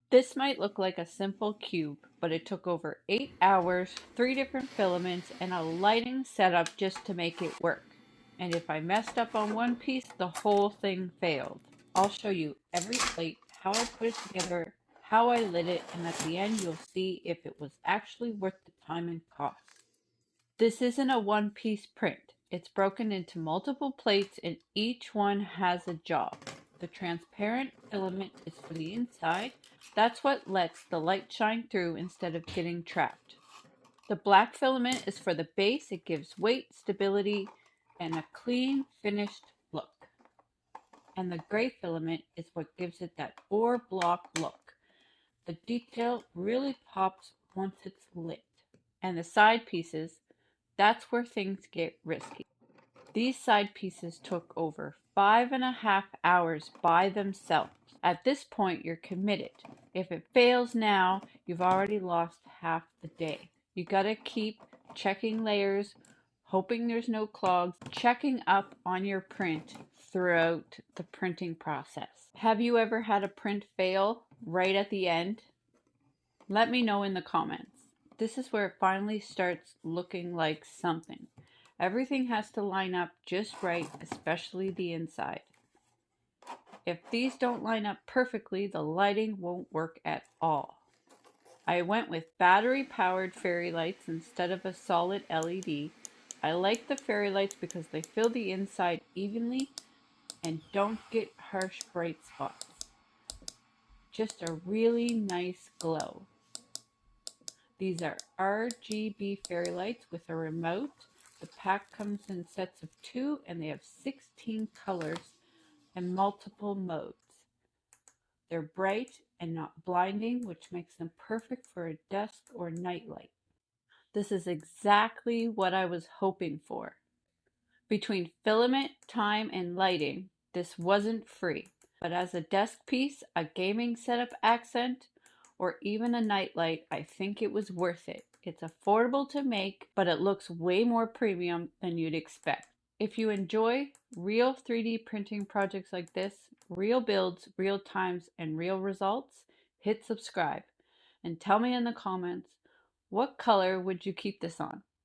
This might look like a simple cube, but it took over 8 hours, 3 different filaments, and a lighting setup just to make it work. And if I messed up on one piece, the whole thing failed. I'll show you every plate, how I put it together, how I lit it, and at the end you'll see if it was actually worth the time and cost. This isn't a one-piece print. It's broken into multiple plates and each one has a job. The transparent filament is for the inside. That's what lets the light shine through instead of getting trapped. The black filament is for the base. It gives weight, stability, and a clean, finished look. And the gray filament is what gives it that ore block look. The detail really pops once it's lit. And the side pieces, that's where things get risky. These side pieces took over 5.5 hours by themselves. At this point, you're committed. If it fails now, you've already lost half the day. You gotta keep checking layers, hoping there's no clogs, checking up on your print throughout the printing process. Have you ever had a print fail right at the end? Let me know in the comments. This is where it finally starts looking like something. Everything has to line up just right, especially the inside. If these don't line up perfectly, the lighting won't work at all. I went with battery-powered fairy lights instead of a solid LED. I like the fairy lights because they fill the inside evenly and don't get harsh bright spots. Just a really nice glow. These are RGB fairy lights with a remote. The pack comes in sets of 2 and they have 16 colors and multiple modes. They're bright and not blinding, which makes them perfect for a desk or nightlight. This is exactly what I was hoping for. Between filament, time, and lighting, this wasn't free. But as a desk piece, a gaming setup accent, or even a nightlight, I think it was worth it. It's affordable to make, but it looks way more premium than you'd expect. If you enjoy real 3D printing projects like this, real builds, real times, and real results, hit subscribe. And tell me in the comments, what color would you keep this on?